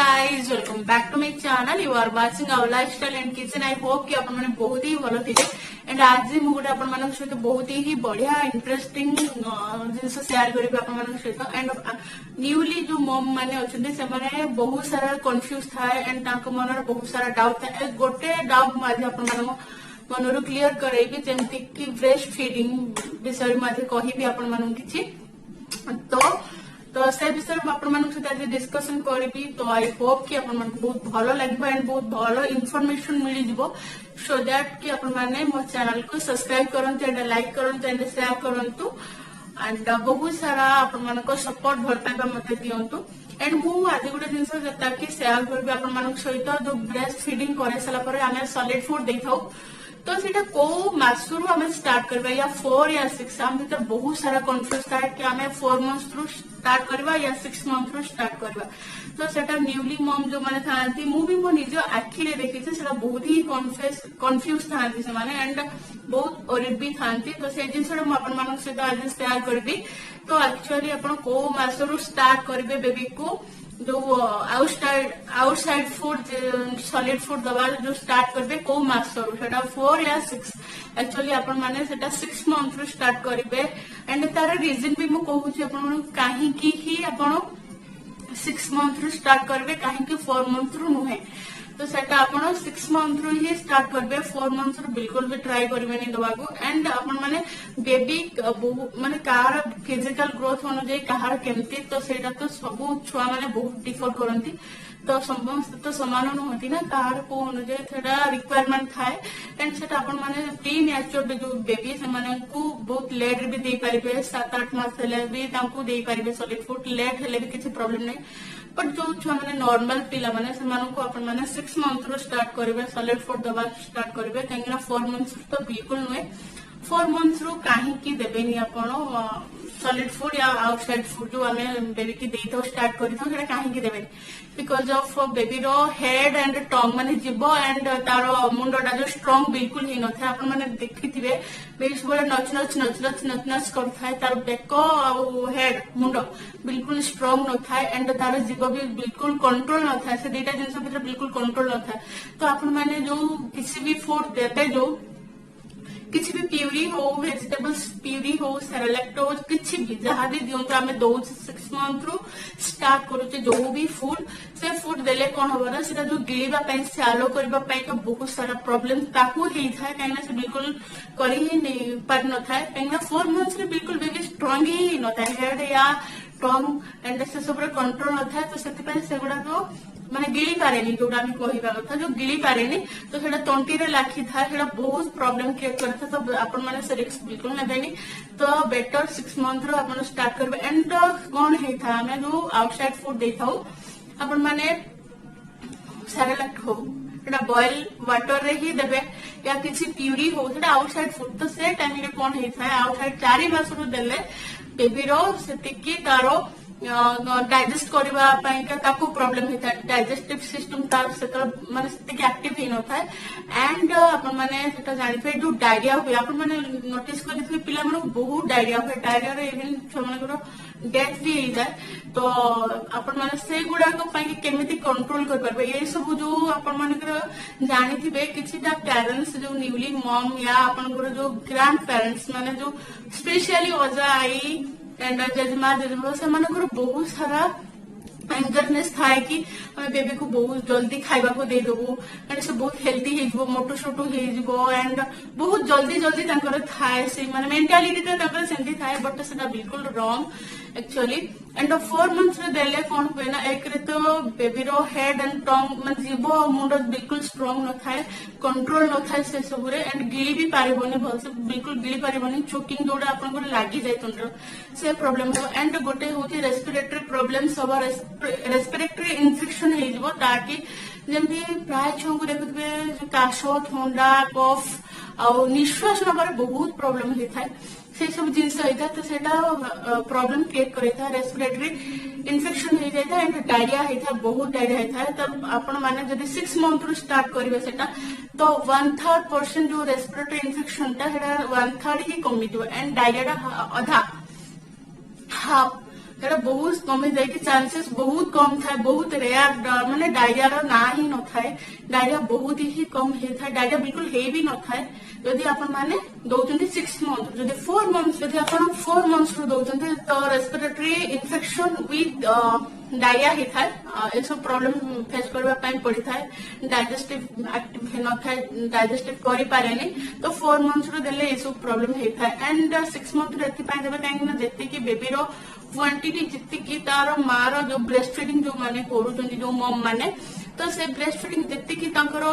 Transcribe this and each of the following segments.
guys, welcome back to my channel. You are watching our lifestyle and kitchen. I hope कि अपन मैंने बहुत ही भलो थी एंड आज जी मुझे अपन मानक सहित बहुत ही बढ़िया इंटरेस्टिंग जिनस शेयर करी अपन मानक सहित एंड न्यूली जो मम माने अछंती से माने बहुत सारा कंफ्यूज था एंड ताको मनर बहुत सारा डाउट था गोटे डाउट माजे अपन मानक मनर क्लियर करैबी जेमति कि ब्रेस्ट फीडिंग विषय माजे कहिबी अपन मानक किछि तो से विषय में आपण मानक सहित आज डिस्कशन करी तो आई होप कि आपण मानक बहुत भलो लगे एंड बहुत भलो इनफॉरमेशन मिली जिवो सो दैट कि आपण माने मो चैनल को सब्सक्राइब करंतु एंड लाइक करंतु एंड शेयर करंतु एंड बहुत सारा आपण मानक सपोर्ट भर पाइबा मते दियंतु एंड मु आज गोटे जिंस जता कि शेयर करबी आपण मानक सहित जो ब्रेस्ट फीडिंग करे सला परे हमें सॉलिड फूड देखाऊ तो सीटा को मासरू हमें स्टार्ट करबा या 4 या 6 हम भीतर बहुत सारा कंफ्यूज था कि हमें 4 मंथ्स थ्रू स्टार्ट करबा या 6 मंथ थ्रू स्टार्ट करबा तो सेटा न्यूली मम जो माने थांती मु भी मो निजो आखी रे देखि छै सेटा बहुत ही कंफ्यूज थांती से माने एंड बहुत ओरिड भी थांती तो से जिंस हम अपन मानक से आज शेयर करबी तो एक्चुअली अपन को मासरू स्टार्ट करबे बेबी को जो आउटसाइड फूड सॉलिड फूड दबा जो स्टार्ट करबे को मासरू सेटा 4 या 6 एक्चुअली अपन माने सेटा 6 मंथ रू स्टार्ट करबे एंड तार रीजन भी मु कहू छी अपन काहे की ही अपन 6 मंथ रू स्टार्ट करबे काहे की 4 मंथ रू नुहे तो सेटा अपन 6 मंथ रू ही स्टार्ट करबे 4 मंथ रू बिल्कुल भी ट्राई करबे नहीं दबाको एंड अपन माने बेबी माने कार फिजिकल ग्रोथ अनुଯାয়ী कार केमती तो सेटा तो सब छुआ माने बहुत डिफर करंती तो समस्त तो समान नहती ना कार को अनुଯାয়ী सेटा रिक्वायरमेंट थाए एंड सेटा अपन माने प्री मैच्योर जो बेबी से माने को बहुत लेट भी दे परिबे 7-8 मास हेले भी तांको दे परिबे सॉलिड फूड लेट हेले भी किसी प्रॉब्लम नहीं बट जो छुआ माने नॉर्मल पिला माने से मानो को अपन माने 6 मंथ रो स्टार्ट करबे सॉलिड फूड दबा स्टार्ट करबे काहेना 4 मंथ्स तो बिल्कुल नुए 4 मंथ्स रो काहे की देबेनी अपन सॉलिड फूड या आउटसाइड फूड जो हमें बेबी की देतो स्टार्ट करितो सेटा काहे की देबेनी बिकॉज ऑफ बेबी रो हेड एंड टंग माने जीवो एंड तारो मुंडटा जो स्ट्रांग बिल्कुल ही न था अपन माने देखिथिबे बेबी सब नच करथाय तार बेको आ हेड मुंडो बिल्कुल स्ट्रांग न था एंड तार जीव भी बिल्कुल कंट्रोल न था से दुटा जिंस भीतर बिल्कुल कंट्रोल न था तो अपन माने जो किसी भी फूड देते जो किसी भी प्यूरी हो वेजिटेबल्स प्यूरी हो सेरेलैक्ट हो किसी भी जहाँ भी दियंतु आमे दो 6 मंथ रू स्टार्ट करूचे जो भी फूड से फूड देले कोन होबा सेटा जो गिलीबा पई सालो करबा पई तो बहुत सारा प्रॉब्लम ताकू हेई था काइना से बिल्कुल करी ही नहीं पर न था काइना 4 मंथ्स रे बिल्कुल बेबी स्ट्रांग ही न था हेड या टंग एंड से सब कंट्रोल न था तो सेति पई सेगुडा तो माने गिली पारेनी जोटा हम कहिबा कथा जो गिली पारेनी तो सेटा तंटी रे लाखी था सेटा बहुत प्रॉब्लम क्रिएट करता तो अपन माने से रिस्क बिल्कुल नेबेनी तो बेटर 6 मंथ रो अपन स्टार्ट करबे एंड कोन हे था हमें जो आउटसाइड फूड देखाऊ अपन माने सेरेलैक्ट हो सेटा बॉयल वाटर रे ही देबे या किसी प्यूरी हो सेटा आउटसाइड फूड तो से टाइम रे कोन हे था आउटसाइड 4 मास रो देले बेबी रो सेतिकी तारो डाइजेस्ट करबा पई का ताको प्रॉब्लम हेता डाइजेस्टिव सिस्टम तार से तो माने सेतिक एक्टिव ही न था एंड अपन माने सेटा जानि फे जो डायरिया हुए अपन माने नोटिस करिथि पिला मन बहुत डायरिया हुए डायरिया रे इवन छमन को डेथ भी हो जाए तो अपन माने से गुडा को पई केमिति कंट्रोल कर परबे ये सब जो अपन माने जानिथिबे किछिटा पेरेंट्स जो न्यूली मम या अपन को जो ग्रैंड पेरेंट्स माने जो स्पेशली ओजा आई एंड जजमा जजमा से मानकर बहुत सारा एंगरनेस था कि हमें बेबी को बहुत जल्दी खाइबा को दे देबो एंड से बहुत हेल्दी हे जबो मोटो छोटो हे जबो एंड बहुत जल्दी जल्दी तांकर थाए से माने मेंटालिटी तो तांकर सेंती थाए बट सेटा बिल्कुल रॉन्ग एक्चुअली एंड 4 मंथ्स रे देले कोन होय ना एक रे तो बेबी रो हेड एंड टंग मन जीवो मुंड बिल्कुल स्ट्रांग न थाए कंट्रोल न थाए से सब रे एंड गिली भी पारिबोनी भलसे बिल्कुल गिली पारिबोनी चोकिंग जोडा आपन को लागी जाय तंत्र से प्रॉब्लम हो एंड गोटे होती रेस्पिरेटरी प्रॉब्लम सब रेस्पिरेटरी इन्फेक्शन हे जबो ताकि जेमती प्राय छंगु देखबे काश ठंडा कफ आ निश्वास नबार बहुत प्रॉब्लम हे थाए से सब जिनस होता तो सेटा प्रॉब्लम क्रिएट करता रेस्पिरेटरी इन्फेक्शन हो जाता एंड डायरिया होता बहुत डायरिया होता है तब आपण माने जदी 6 मंथ रू स्टार्ट करिवे सेटा तो 1/3% जो रेस्पिरेटरी इन्फेक्शन ता सेटा 1/3 ही कमी दियो एंड डायरिया अधा हाफ ସେଟା ବହୁତ କମି ଯାଇକି ଚାନ୍ସେସ୍ ବହୁତ କମ ଥାଏ, ବହୁତ ରେୟାର, ମାନେ ଡାଇରିଆର ନାଁ ହିଁ ନଥାଏ, ଡାଇରିଆ ବହୁତ ହିଁ କମ ହେଇଥାଏ, ଡାଇରିଆ ବିଲକୁଲ ହେଇ ବି ନଥାଏ ଯଦି ଆପଣ ମାନେ ଦଉଛନ୍ତି 6 ମନ୍ଥ। ଯଦି 4 ମନ୍ଥ ଯଦି ଆପଣ 4 ମନ୍ଥ ରୁ ଦଉଛନ୍ତି ତ ରେସ୍ପିରେଟୋରୀ ଇନଫେକ୍ସନ ୱିଥ୍ ଡାଇରିଆ ହେଇଥାଏ, ଏସବୁ ପ୍ରୋବ୍ଲେମ ଫେସ୍ କରିବା ପାଇଁ ପଡିଥାଏ, ଡାଇଜେଷ୍ଟିଭ ଆକ୍ଟିଭ ହେଇନଥାଏ, ଡାଇଜେଷ୍ଟିଭ କରିପାରେନି, ତ 4 ମନ୍ଥ ରୁ ଦେଲେ ଏସବୁ ପ୍ରୋବ୍ଲେମ ହେଇଥାଏ। ଆଣ୍ଡ 6 ମନ୍ଥ ରୁ ଏଥିପାଇଁ ଦେବେ କାହିଁକି ନା ଯେତିକି ବେବିର କ୍ୱାଣ୍ଟିଟି, ଯେତିକି ତାର ମାର ଯୋଉ ବ୍ରେଷ୍ଟ ଫିଡିଂ ଯୋଉମାନେ କରୁଛନ୍ତି ଯୋଉ ମମ୍ ମାନେ, ତ ସେ ବ୍ରେଷ୍ଟ ଫିଡିଂ ଯେତିକି ତାଙ୍କର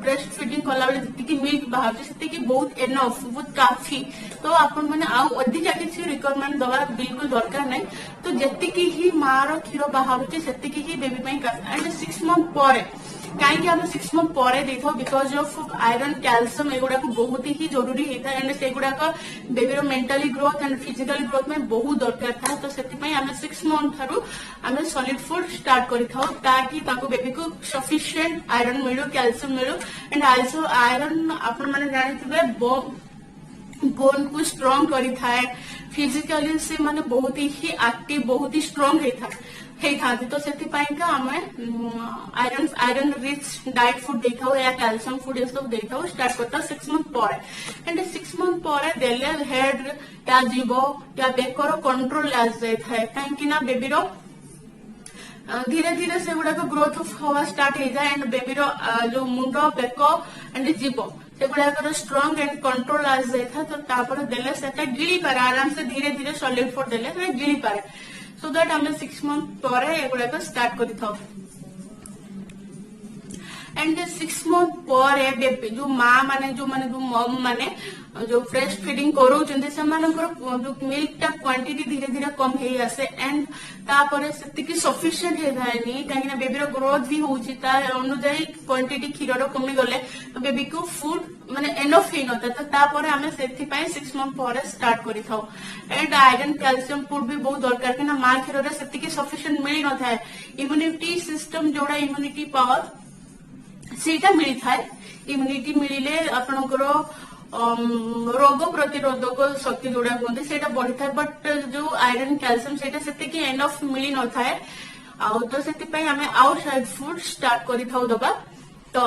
ବ୍ରେଷ୍ଟ ଫିଡିଂ କଲାବେଳେ ଯେତିକି ମିଲ୍କ ବାହାରୁଛି ସେତିକି ବହୁତ ଏନଫ, ବହୁତ କାଫି। ତ ଆପଣ ମାନେ ଆଉ ଅଧିକା କିଛି ରିକ୍ୱାରମେଣ୍ଟ ଦବା ବିଲକୁଲ ଦରକାର ନାହିଁ, ତ ଯେତିକି ହିଁ ମାର କ୍ଷୀର ବାହାରୁଛି ସେତିକି ହିଁ ବେବି ପାଇଁ କାଫି। ଆଣ୍ଡ 6 ମନ୍ଥ ପରେ କାହିଁକି ଆମେ 6 ମନ୍ଥ ପରେ ଦେଇଥାଉ, ବିକଜ ଅଫ ଆଇରନ୍, କ୍ୟାଲସିୟମ ଏଗୁଡାକ ବହୁତ ହିଁ ଜରୁରୀ ହେଇଥାଏ, ଆଣ୍ଡ ସେଗୁଡାକ ବେବିର mentally growth and physically growth ପାଇଁ ବହୁତ ଦରକାର ଥାଏ। ତ ସେଥିପାଇଁ ଆମେ 6 ମନ୍ଥ ଠାରୁ ଆମେ ସଲିଡ ଫୁଡ ଷ୍ଟାର୍ଟ କରିଥାଉ, ତାକି ତାକୁ ବେବିକୁ ସଫିସିଏଣ୍ଟ ଆଇରନ୍ ମିଳୁ, କ୍ୟାଲସିୟମ ମିଳୁ। ଆଣ୍ଡ ଆଲସୋ ଆଇରନ୍ ଆପଣ ମାନେ ଜାଣିଥିବେ ବୋନ୍ କୁ ଷ୍ଟ୍ରଙ୍ଗ କରିଥାଏ, ଫିଜିକାଲି ସେ ମାନେ ବହୁତ ହି ଆକ୍ଟିଭ, ବହୁତ ହି ଷ୍ଟ୍ରଙ୍ଗ ହେଇଥାନ୍ତି। ତ ସେଥିପାଇଁକା ଆମେ ଆଇରନ୍ ରିଚ୍ ଡାଏଟ୍ ଫୁଡ ଦେଇଥାଉ, या କ୍ୟାଲସିୟମ ଫୁଡ ଏସବୁ ଦେଇଥାଉ, ଷ୍ଟାର୍ଟ କରିଥାଉ 6 ମନ୍ଥ ପରେ। ଆଣ୍ଡ 6 ମନ୍ଥ ପରେ ଦେଲେ ହେଡ୍ या जीव या बेकर कंट्रोल आसଯାଇଥାଏ, କାହିଁକି ନା ବେବିର ଧୀରେ ଧୀରେ ସେଗୁଡାକ ଗ୍ରୋଥ ହବା ଷ୍ଟାର୍ଟ ହେଇଯାଏ, ଆଣ୍ଡ ବେବିର ଯୋଉ ମୁଣ୍ଡ, ବେକ ଆଣ୍ଡ ଜୀବ ସେଗୁଡାକର ଷ୍ଟ୍ରଙ୍ଗ ଆଣ୍ଡ କଣ୍ଟ୍ରୋଲ ଆସିଯାଇଥାଏ। ତ ତାପରେ ଦେଲେ ସେଟା ଗିଳି ପାରେ ଆରାମସେ, ଧୀରେ ଧୀରେ ସଲିଡ ଫୁଡ ଦେଲେ ସେଟା ଗିଳି ପାରେ। ସୋ ଦ୍ୟାଟ ଆମେ 6 ମନ୍ଥ ପରେ ଏଗୁଡାକ ଷ୍ଟାର୍ଟ କରିଥାଉ। एंड 6 मंथ पर बेबी जो माँ माने जो मम माने जो ब्रेस्ट फीडिंग करोचंदी सेमानकर जो मिल्क टा क्वांटिटी धीरे धीरे कम हे आसे, एंड तापरे सेतिकी सफिशिएंट हे जायनी काहेकि ना बेबी रो ग्रोथ भी होउची, ता अनुଯାयी क्वांटिटी क्षीर रो कमी गले बेबी को फूड माने एनफ हे नता। तो तापरे हमें सेति पय 6 मंथ पर स्टार्ट करि थाउ। एंड आयरन कैल्शियम फूड भी बहुत दरकार कि ना माँ क्षीर रे सेतिकी सफिशिएंट मिली न थाए, इम्यूनिटी सिस्टम जोड़ा इम्यूनिटी पावर सेटा मिली थाए, इम्यूनिटी मिलिले आपनकर रोग प्रतिरोधक शक्ति जोड़ा कहते सेटा बढ़ी थाए, बट जो आयरन कैल्शियम सेटा सेतिकी एनफ मिली न थाए। तो सेति पय हमें आउट साइड फूड स्टार्ट करि थाउ दबा। तो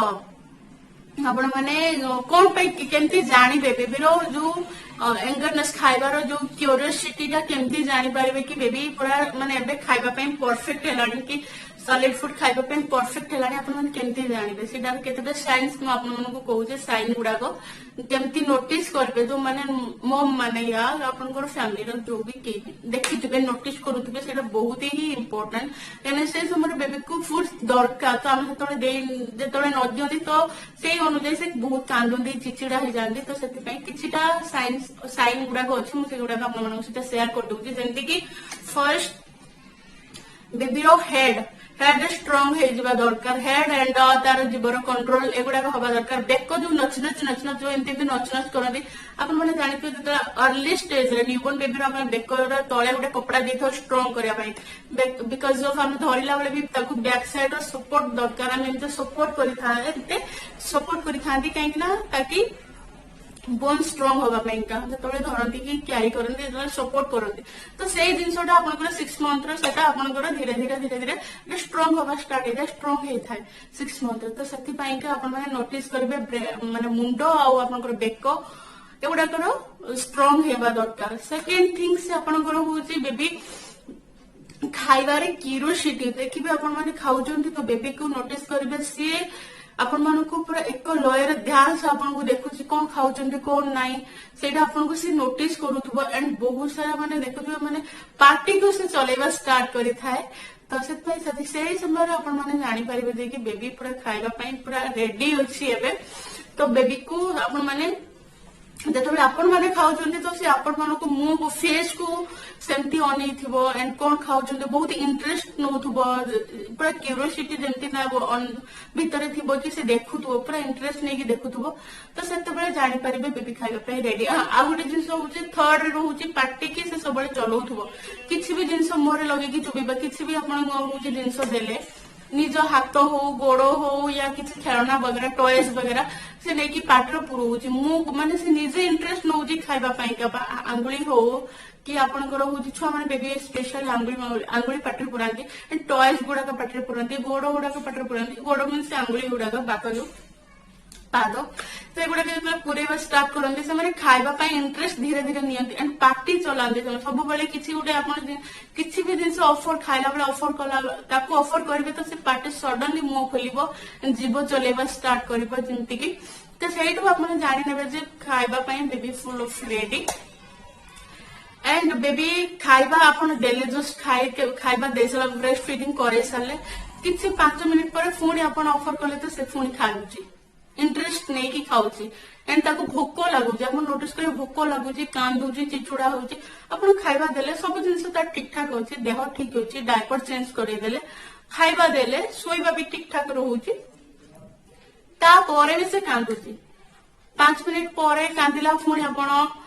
आपण माने कोन पय केमती जानिबे बेबीरो जो एंगरनेस खाइबार जो क्यूरियोसिटी टा केमती जानि पारिबे कि बेबी पूरा माने एबे खाइबा पय परफेक्ट हेलानी कि सॉलिड फूड खाइबा पय परफेक्ट हेलानी आपण माने केमती जानिबे सेटा केतेबे साइंस म आपण मानको कहू जे साइन गुडा को केमती नोटिस करबे जो माने मम माने या आपनकर फैमिली रो जो भी के देखिथिबे नोटिस करूथिबे सेटा बहुत ही इंपोर्टेंट, एने से समय बेबी को फूड दरकार। तो हम तळे दे जे तळे न दियंती तो से अनुଯାयी से बहुत कांदुंदी चिचिड़ा हो जाती। तो से किछिटा साइन गुड़ाक अच्छे मुझे गुड़ाक आप शेयर कर दूसरी, जमती कि फर्स्ट बेबी हेड स्ट्रंग हो दरकार, हेड एंड तार जीवर कंट्रोल एगुड़ाक हवा दरकार। बेक जो नचनच नचनच जो एमती नचनच करती आप जानते जो early stage newborn baby baker तले गोटे कपड़ा दे स्ट्रंग करने, बिकज ऑफ आम धरला बेले भी बैक साइड सपोर्ट दरकार, आम एमती सपोर्ट करते कहीं बोन स्ट्रंग होगा जो धरती कि क्यारी करते सपोर्ट करते। तो से जिनसा आप 6 मंथ धीरे धीरे धीरे धीरे स्ट्रंग होगा स्टार्ट हो जाए, स्ट्रंग होता है 6 मंथ। तो से नोटिस करेंगे माने मुंड आपर बेक एगुड़ाकर स्ट्रंग होगा दरकार। सेकेंड थिंग से आपंकर हूँ बेबी खाइबार क्यूरियोसिटी देखिए आपने खाऊं तो बेबी को नोटिस करेंगे सी आपण मानक पूरा एक लयर ध्यान से आपको देखुची कौन खाऊं कौन नाई सेटा आपको सी नोटिस करूथबो, एंड बहुत सारा माने देखुथबो माने पार्टी को से चलेबा स्टार्ट करि थाए। तो से समय आपण माने जानि परिबे जे कि बेबी पूरा खाइबा पई पूरा रेडी अछि एबे। तो बेबी को आपण माने जो आपण मैंने खाऊं तो सी आपण मानक मुंह को फेस को सेमती अनई थो, एंड कौन खाऊं बहुत इंटरेस्ट नौ पूरा क्यूरियोसिटी जमती ना भितर थी कि से देखुथबो पूरा इंटरेस्ट नहीं देखुथबो। तो से जापर बेबी खाइबा रेडी। आ गोटे जिन हूँ थर्ड रोचे पार्टी की से सब चलाउथबो किसी भी जिन मुहर लगे चुबा किसी भी आप जिन देले निज हाथ हो गोड़ हो या किसी खेलना वगैरह टॉयज वगैरह से नहीं कि पाटर पुरोची मुंह माने से निजे इंटरेस्ट नौ खाइबा आंगुली हो कि आपनकर होची छुआ माने बेबी स्पेशल आंगुली पाटर पुरांती एंड टॉयज गुडा का पाटर पुरांती गोड़ गुडा का पाटर पुरांती गोड़ मींस आंगुली गुडा का बाका जो पाद से गुडा के पुरेबा स्टार्ट करंती से माने खाइबा पई इंटरेस्ट धीरे धीरे नियंती एंड पार्टी चलांती सब बेले किछि गुडे आपन किछि भी जिंस ऑफर खाइला बेले ऑफर कला ताको ऑफर करबे तो से पार्टी सडनली मुंह खोलिबो जीव चलेबा स्टार्ट करबो जिंती की तो सेठू आपन जानि नेबे जे खाइबा पई baby full of ready and baby खाइबा आपन डेली जस्ट खाइबा देसला ब्रेस्ट फीडिंग करे साले किछि 5 मिनिट पर पुणी आपन ऑफर कले तो से पुणी खाउची इंटरेस्ट नहीं कि खाउची एंड ताको भोक लागुची आपन नोटिस करे भोक लागुची कांदुची चिचुडा होची आपन खाइबा देले सब जिंस ता ठीक ठाक होची देह ठीक होची डायपर चेंज करे देले खाइबा देले सोइबा भी ठीक ठाक रहउची ता परे भी से कांदुची 5 मिनिट परे कांदिला पुणी आपन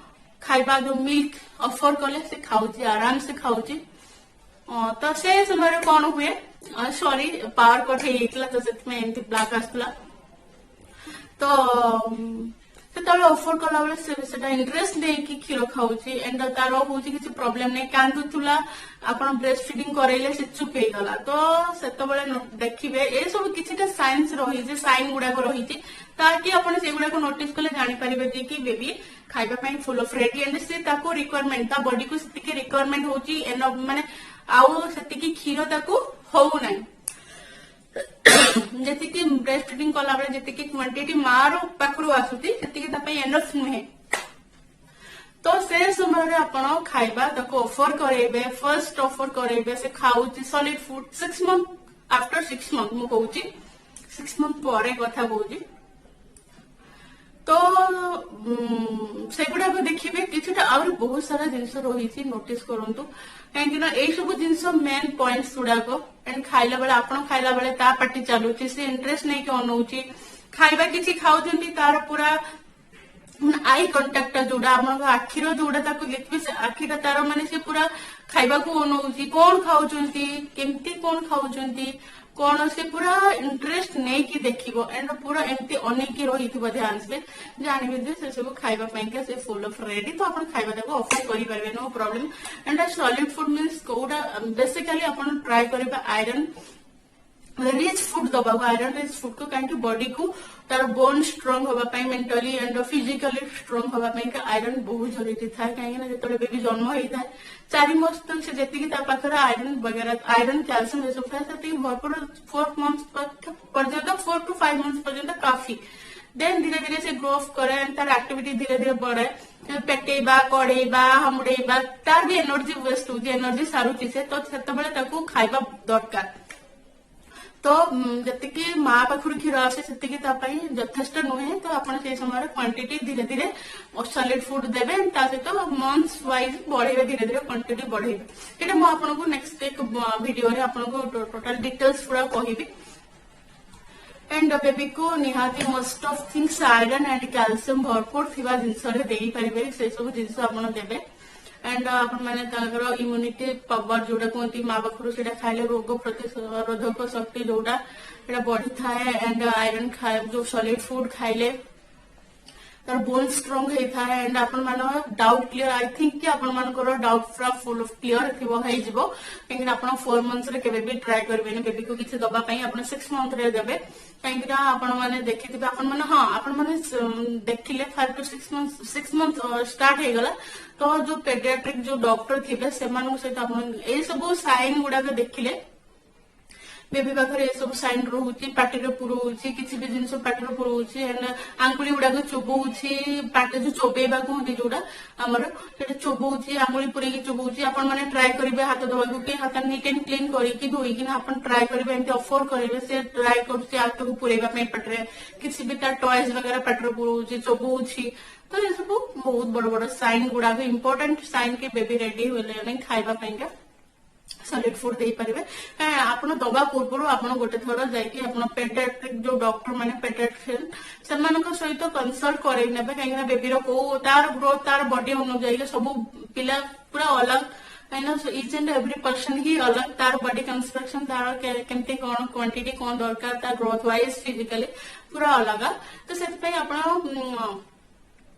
खाइबा जो मिल्क ऑफर कले से खाउची आराम से खाउची तो से समय कौन हुए सॉरी पावर कट हेइतला तो सेतमे एंटी ब्लैक आसला तो सेतबे ऑफर कला बेले सेटा इंटरेस्ट दे कि खीर खाउची एंड तारो होची किछि प्रॉब्लम नै कांदुतुला आपण ब्रेस्ट फीडिंग करैले से चुप हे गला तो सेतबेले देखिबे ए सब किछिटा साइंस रही जे साइन गुडा को रही छि ताकि आपण से गुडा को नोटिस कले जानि परिबे कि बेबी खाइबा पई फुल ऑफ रेडी एंड से ताको रिक्वायरमेंट ता बॉडी को सेति के रिक्वायरमेंट होची एंड माने आउ सेति की खीर ताको होउ नै जति की ब्रेस्ट फीडिंग कला बेले जति की क्वांटिटी मारो पाखरु आसुती सेति के तपई एनफ नुहे तो से समय रे आपण खाइबा ताको ऑफर करेबे फर्स्ट ऑफर करेबे से खाउची solid food 6 month after 6 month मु कहूची 6 मंथ परे कथा कहूची तो सेगुडा को देखिबे किछटा और बहुत सारा जिंस रही नोटिस करंतु कहीं ए सब जिनस मेन पॉइंट्स गुड़ा को एंड खाइला बेले आपण खाइला बेले ता पार्टी चलुची से इंटरेस्ट नहीं कि अनौची खाइबा किछि खाउजंती तार पूरा आई कांटेक्ट जोड़ा हमर आखिर जोड़ा ताको देखबे से आखिर तार माने से पूरा खाइबा को अनौची कोन खाउजंती केमती कोन खाउजंती कौन से पूरा इंटरेस्ट नहीं कि देखिबो एंड पूरा एमती अनेकी रहिथिबो ध्यान से जानिबे जे से सब खाइबा पई के से फुल ऑफ रेडी तो अपन खाइबा ताको ऑफर करि परबे no problem and solid food means कोडा बेसिकली अपन ट्राई करबा आयरन रिच फूड दबा आयरन रिच फूड को काहे बॉडी को तार बोन स्ट्रांग होबा पई मेंटली एंड फिजिकली स्ट्रांग होबा पई का आयरन बहुत जरूरी थाए काहे ना जेतले बेबी जन्म होई थाए 4 मास तक से जेति की ता पाखरा आयरन वगैरह आयरन कैल्शियम ये सब थाए सेति भरपूर 4 मंथ्स पर्यंत 4 to 5 मंथ्स पर्यंत काफी देन धीरे धीरे से ग्रोथ करे एंड तार एक्टिविटी धीरे धीरे बढ़े पेटेबा कड़ेबा हमड़ेबा तार भी एनर्जी वेस्ट हो एनर्जी सारुची से तो सेतबेले ताको खाइबा दरकार तो जति माँ पाखर क्षीर आसे से यथेष्ट नुहे तो आप समय क्वांटिटी धीरे धीरे सॉलिड फूड देवे सहित मंथ्स वाइज बढ़े धीरे धीरे क्वांटिटी बढ़े ये मुझे नेक्स्ट एक वीडियो रे आपको टोटल डिटेल्स पूरा कहबी एंड बेबी को निहाती most of things iron and calcium भरपूर थी जिनस दे पारे से सब जिनस आप देवे एंड आपने इम्यूनिटी पावर जोड़ा कहते माँ पाखर से खाइले रोग प्रतिरोधक शक्ति जोड़ा बढ़ी थाए एंड आयरन खाए जो सॉलिड फूड खाइले तार बोन स्ट्रांग होता है एंड आपण मान डाउट क्लियर आई थिंक कि आपण मानकर डाउट पूरा फुल ऑफ क्लियर थिबो है जिवो कहीं आपण 4 मंथ्स रे केबे भी ट्राई करबेनी बेबी को किछि दबा पई आपण 6 मंथ रे देबे कहीं आपण माने देखिथिबे आपण माने हां आपण माने देखिले 5 to 6 मंथ स्टार्ट हे गला तो जो पेडियाट्रिक जो डॉक्टर थिबे से मानक सहित आपण ए सब साइन गुडा के देखिले बेबी पाखे सब साइन रोचे पार्टी पुरोची किसी भी जिन पार्टी पुरोची आंगुली गुड़ा चोबौची पार्टी जो चोबेबा कहते जोड़ा आमर चोबौची आंगुली पुरे चोबौची आपण मैंने ट्राए करेंगे हाथ दबाक कि हाथ नीट एंड क्लीन करके धोईकिन आप ट्राए करेंगे एमती ऑफर करेंगे से ट्राए कर हाथ को पुरेबा पाटे किसी भी तार टॉयज वगैरह पाटे पुरोची चोबौची तो ये सब बहुत बड़ बड़ साइन गुड़ा इंपोर्टेंट साइन के बेबी रेडी होले खाइबा पाइंका सॉलिड फूड दे पारे आप दबा पूर्व आप गोटे थर जा पेडियाट्रिक जो डॉक्टर माने पेडियाट्रिशियन से सहित कंसल्ट करे कहीं बेबीर को तार ग्रोथ तार बॉडी अनुजाई सब पिला पूरा अलग कहीं इच एंड एवरी पर्सन ही अलग तार बॉडी कंस्ट्रक्शन तार केमती कौन क्वांटिटी कौन दरकार तार ग्रोथ वाइज फिजिकली पूरा अलग तो से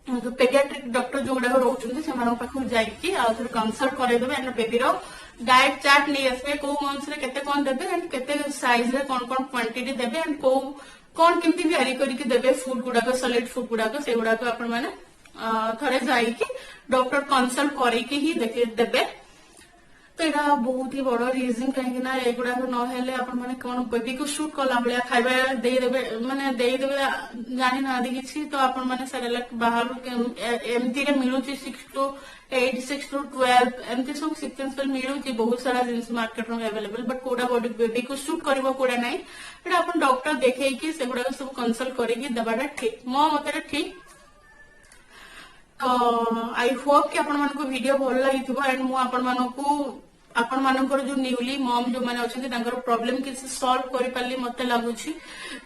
पेडियाट्रिक डॉक्टर जो गुड़ाक रोचंती से पाखु जाइए आउे कनसल्ट करदेवे एंड बेबी डाएट चार्ट नहीं आसवे कौ मंथ रे केते कौन देबे एंड केते साइज रे कौन कौन क्वांटिटी देबे एंड को कौन केमती वेरी करके देबे फूड गुड़ाक सॉलिड फूड गुड़ाक से गुड़ाक आपण माने थरे जाइए डॉक्टर कनसल्ट करके ही देबे। तो यहाँ बहुत ही बड़ रिजन कहीं एगुड़ाक ना कौन बेबी को शूट कला भाया खाଇବା ଦେଇଦେବେ ମାନେ ଦେଇଦେବେ जानी ना किसी तो आपण मैंने सेरेलैक बाहर एमती मिलूची 6 to 8 6 to 12 एमती सब सिक्वेंस मिलूची बहुत सारा जिन मार्केट में available but Koda body baby को शूट कर कोड़ा ना एटा अपन डॉक्टर देखी से गुड़ाक सब कनसल्ट करके देवाटा ठीक मो मत ठीक। आई होप कि आपण मानको वीडियो भल लगी एंड मु आपण मानकर जो न्यूली मॉम जो माने अच्छे प्रॉब्लम किसी सॉल्व कर पाली मत लगुच।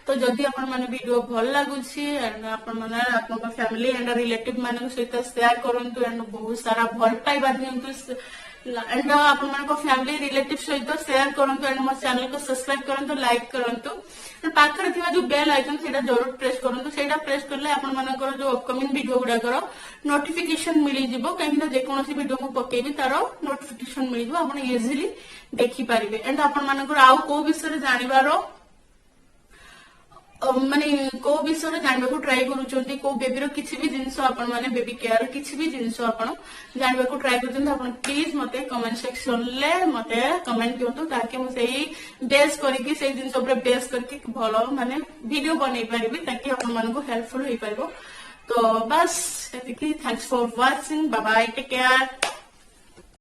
तो जदि आपण माने वीडियो भल लगुच एंड आपण माने आपन फैमिली एंड रिलेटिव माने सहित शेयर करंतु एंड बहुत सारा भल पाइबा दियंतु एंड आपण मानको फैमिली रिलेटिव सहित शेयर करंतु एंड मो चैनल को सब्सक्राइब करंतु लाइक करंतु पाखरे थिबा जो बेल आइकन सेटा जरूर प्रेस करंतु सेटा प्रेस करले आपण मानकर जो अपकमिंग वीडियो गुडाकर नोटिफिकेशन मिली जिवो कहीं जेकोसी वीडियो को पकेबी तार नोटिफिकेशन मिली जिवो आपण इजीली देखि पारिबे एंड आपण मानकर आउ को विषय जानिबारो माने को विषय जानवा को ट्राई करूचंती को बेबी रो किछि भी जिंस आपण माने बेबी केयर किछि भी जिंस आपण जानवा को ट्राई करचंती आपण प्लीज मते कमेंट सेक्शन ले मते कमेंट कियंतु ताकि हम सेही बेस करके सेही जिंस ऊपर बेस करके भलो माने वीडियो बनै परिबी ताकि आपण माने को हेल्पफुल होई परबो। तो बस एतिकी thanks for watching bye bye take care.